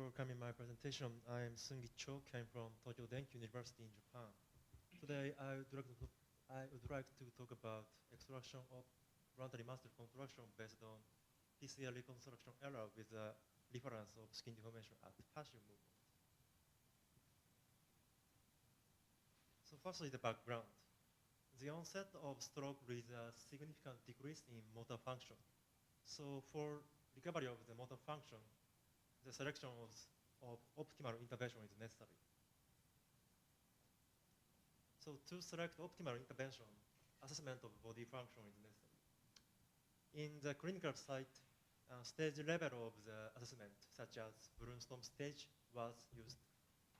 for coming my presentation. I'm Sung-Gwi came from Tokyo Denki University in Japan. Today, I would like to talk about extraction of voluntary muscle contraction based on PCA reconstruction error with a reference of skin deformation at passive movement. So firstly, the background. The onset of stroke leads a significant decrease in motor function. So for recovery of the motor function, the selection of optimal intervention is necessary. So to select optimal intervention, assessment of body function is necessary. In the clinical site, stage level of the assessment, such as Brunstone stage, was used.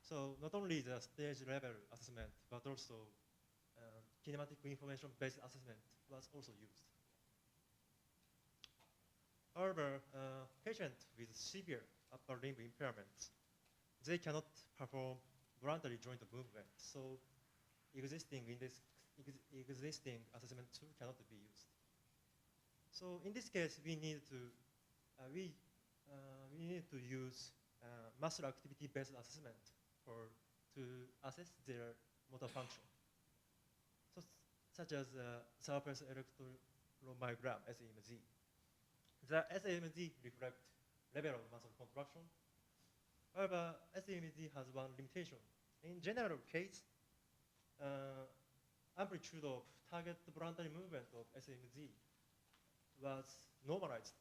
So not only the stage level assessment, but also kinematic information-based assessment was also used. However, patients with severe upper limb impairments, they cannot perform voluntary joint movement. So existing assessment tool cannot be used. So in this case, we need to use muscle activity-based assessment to assess their motor function. So such as surface electromyogram, SEMG. The SEMG reflects level of muscle contraction. However, SEMG has one limitation. In general case, amplitude of target voluntary movement of SEMG was normalized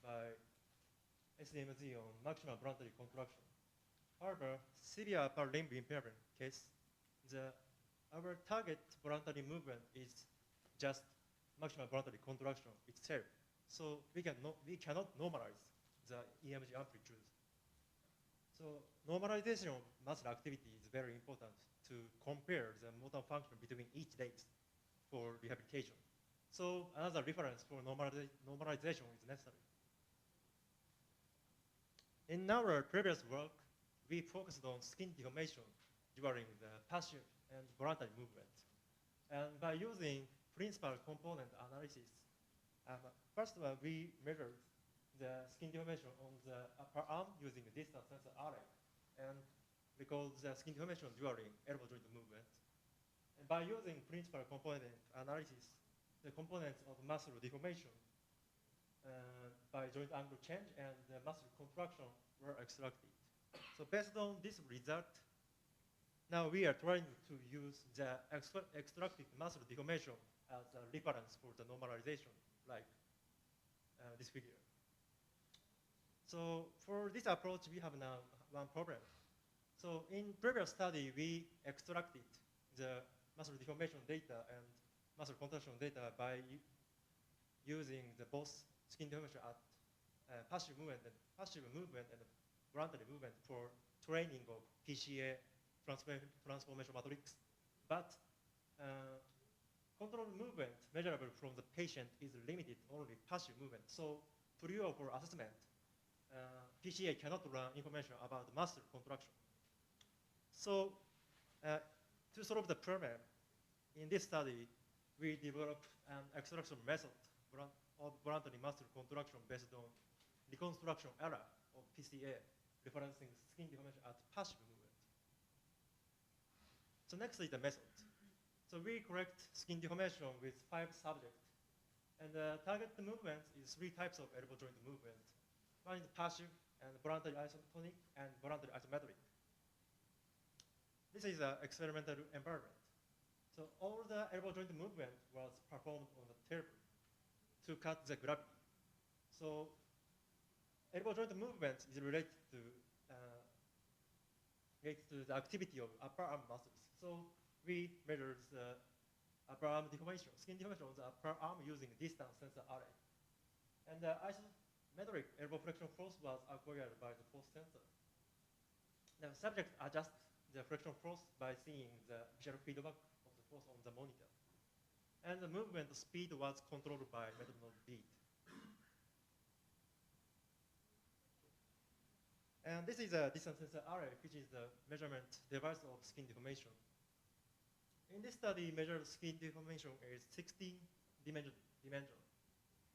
by SEMG on maximal voluntary contraction. However, severe upper limb impairment case, our target voluntary movement is just maximal voluntary contraction itself. So we cannot normalize the EMG amplitude. So normalization of muscle activity is very important to compare the motor function between each days for rehabilitation. So another reference for normalization is necessary. In our previous work, we focused on skin deformation during the passive and voluntary movement. And by using principal component analysis, first of all, we measured the skin deformation on the upper arm using a distance sensor array, and record the skin deformation during elbow joint movement. And by using principal component analysis, the components of muscle deformation by joint angle change and the muscle contraction were extracted. So based on this result, now we are trying to use the extracted muscle deformation as a reference for the normalization, like this figure. So for this approach, we have now one problem. So in previous study, we extracted the muscle deformation data and muscle contraction data by using the both skin deformation at passive movement and voluntary movement for training of PCA transformation matrix. But control movement measurable from the patient is limited only passive movement. So for assessment, PCA cannot run information about muscle contraction. So to solve the problem, in this study, we developed an extraction method of voluntary muscle contraction based on reconstruction error of PCA, referencing skin deformation at passive movement. So next is the method. So we correct skin deformation with 5 subjects. And the target movement is 3 types of elbow joint movement. One is passive and voluntary isotonic and voluntary isometric. This is an experimental environment. So all the elbow joint movement was performed on the table to cut the gravity. So elbow joint movement is related to the activity of upper arm muscles. So we measured the upper arm deformation, skin deformation on the upper arm using distance sensor array. And the isometric elbow flexion force was acquired by the force sensor. Now subjects adjust the flexion force by seeing the visual feedback of the force on the monitor. And the movement speed was controlled by metronome beat. And this is a distance sensor array, which is the measurement device of skin deformation. In this study, measured skin deformation is 16 dimensional.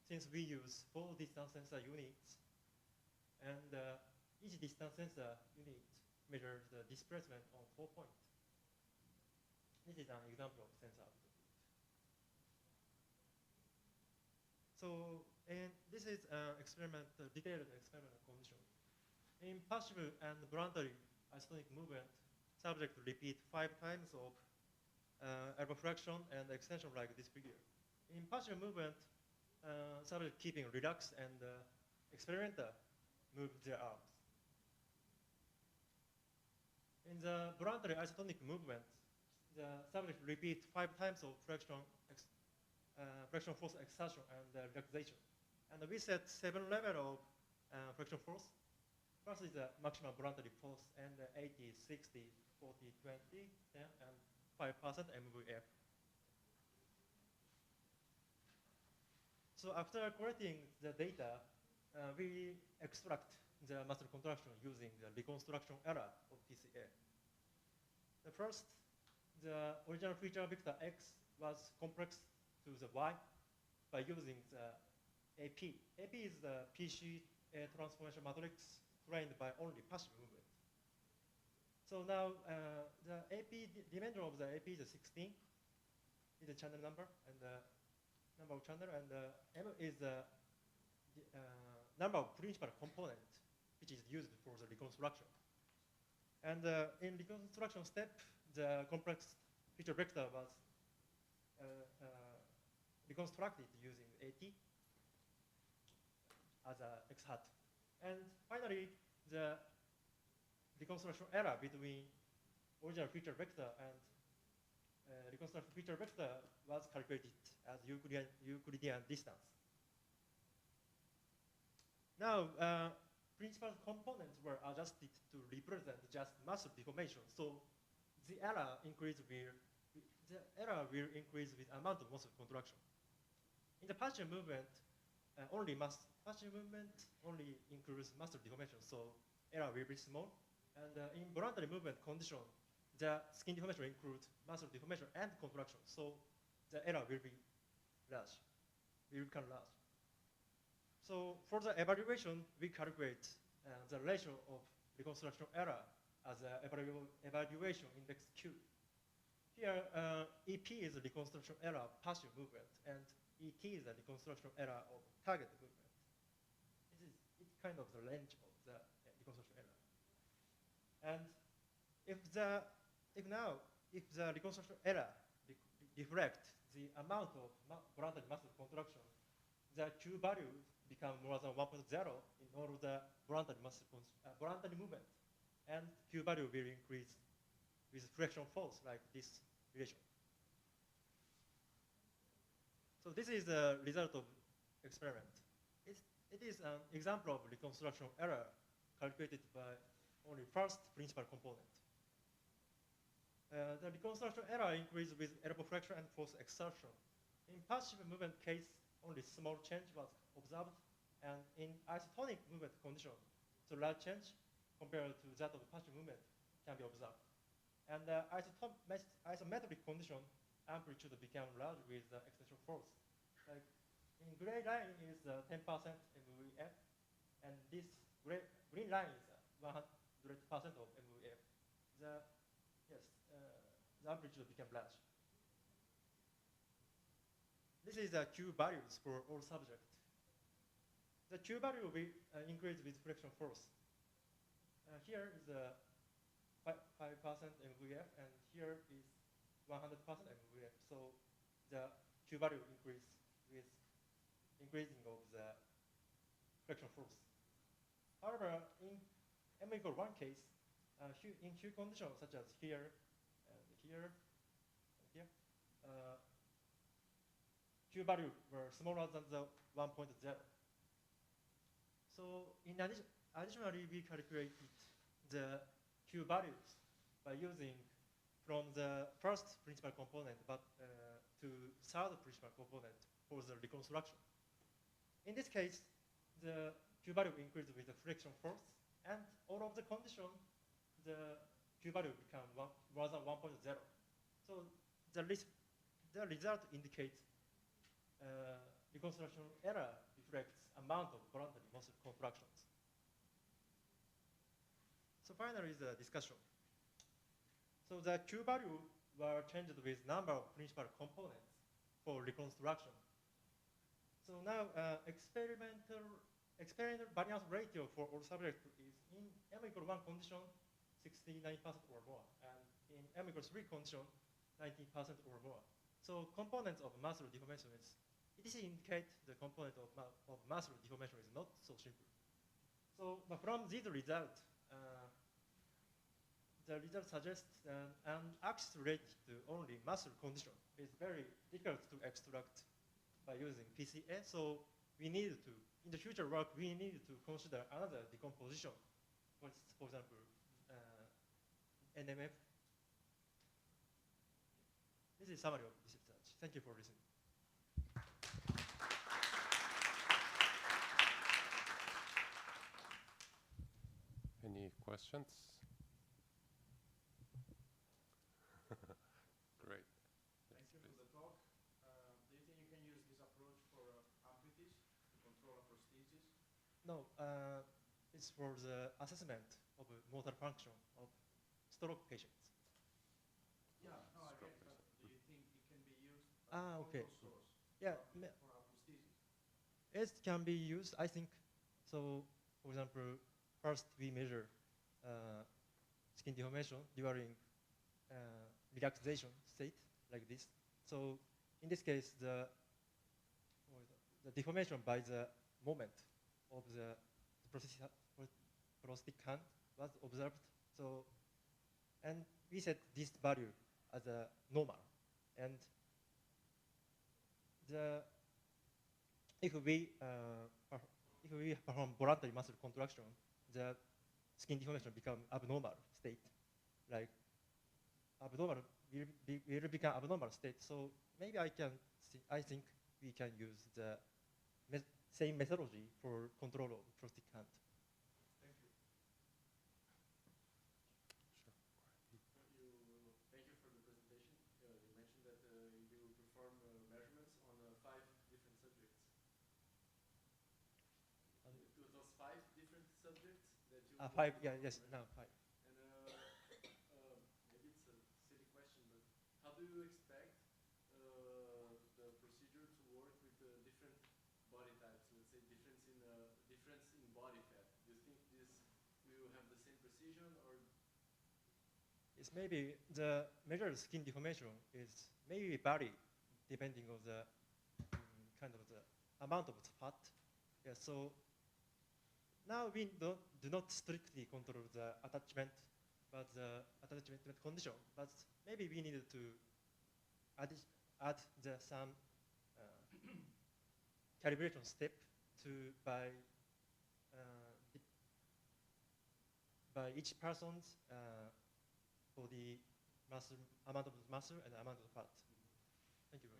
Since we use 4 distance sensor units, and each distance sensor unit measures the displacement on 4 points. This is an example of sensor output. So, and this is an experiment, detailed experimental condition. In passive and voluntary isotonic movement, subject repeat 5 times of elbow flexion and extension like this figure. In passive movement, subject keeping relaxed and experimenter move their arms. In the voluntary isotonic movement, the subject repeat 5 times of flexion force exertion and relaxation. And we set 7 levels of flexion force. First is the maximum voluntary force, and 80, 60, 40, 20, 10, and 5% MVF. So after collecting the data, we extract the muscle contraction using the reconstruction error of PCA. The first, the original feature vector X was complexed to the Y by using the AP. AP is the PCA transformation matrix trained by only passive movement. So now the AP dimension of the AP is 16, is the channel number and the number of channel, and M is the number of principal component which is used for the reconstruction. And in reconstruction step, the complex feature vector was reconstructed using AT as a X hat. And finally, the reconstruction error between original feature vector and reconstruction feature vector was calculated as Euclidean distance. Now, principal components were adjusted to represent just muscle deformation. So the error will increase with amount of muscle contraction. In the partial movement, partial movement only includes muscle deformation, so error will be small. And in voluntary movement condition, the skin deformation includes muscle deformation and contraction, so the error will be large, will become large. So for the evaluation, we calculate the ratio of reconstruction error as an evaluation index Q. Here, EP is the reconstruction error of partial movement, and ET is the reconstruction error of target movement. It's kind of the range of the reconstruction error. And if the reconstruction error reflects the amount of voluntary muscle contraction, the Q value become more than 1.0 in all of the voluntary movement, and Q value will increase with friction force like this relation. So this is the result of experiment. It is an example of reconstruction error calculated by only first principal component. The reconstruction error increased with elbow flexion and force exertion. In passive movement case, only small change was observed, and in isotonic movement condition, the large change compared to that of passive movement can be observed. And isometric condition, amplitude became large with the extension force. Like in gray line is 10% MVF, and this green line is 100% of MVF. The amplitude became large. This is the Q values for all subjects. The Q value will increase with friction force. Here is 5% MVF, and here is 100% MVF. So the Q value increase with increasing of the friction force. However, in M equal 1 case, in Q conditions such as here and here and here, Q value were smaller than the 1.0. So additionally, we calculated the Q values by using from the first principal component but to third principal component for the reconstruction. In this case, the Q value increased with the friction force, and all of the condition, the Q value become more than 1.0. So the result indicates reconstruction error reflects amount of voluntary muscle contractions. So finally, the discussion. So the Q value were changed with number of principal components for reconstruction. So now experimental variance ratio for all subjects is in M equal 1 condition, 69% or more, and in M equal 3 condition, 19% or more. So components of muscle deformation is, it is indicate the component of muscle deformation is not so simple. So from this result, the result suggests an axis related to only muscle condition is very difficult to extract by using PCA. So we need to, in the future work, we need to consider another decomposition. For example, NMF. This is summary of this research. Thank you for listening. Any questions? Great. Thank you for the talk. Do you think you can use this approach for amputees to control prosthesis? No, it's for the assessment of motor function of stroke patients. Yeah, no, I get that. Do you think it can be used Okay. source Yeah, for prosthesis? it can be used, I think. So, for example, first we measure skin deformation during relaxation state like this. So, in this case, the deformation by the moment of the prosthetic hand was observed. So, and we set this value as a normal. And if we perform voluntary muscle contraction, the skin deformation become abnormal state. Like abnormal will become abnormal state. So maybe I think we can use the same methodology for control of prosthetic hand. Thank you. Thank you for the presentation. You mentioned that you perform measurements on 5 different subjects. Those 5 different subjects that you... 5, yeah, yes, now 5. And maybe it's a silly question, but how do you expect the procedure to work with different body types? Let's say difference in body fat. Do you think this will have the same precision, or? Yes, maybe the measured skin deformation is maybe vary depending on the kind of the amount of fat. Yeah, so now we do not strictly control the attachment, but the attachment condition. But maybe we need to add some calibration step by each person's body muscle, amount of muscle and amount of fat. Thank you very much.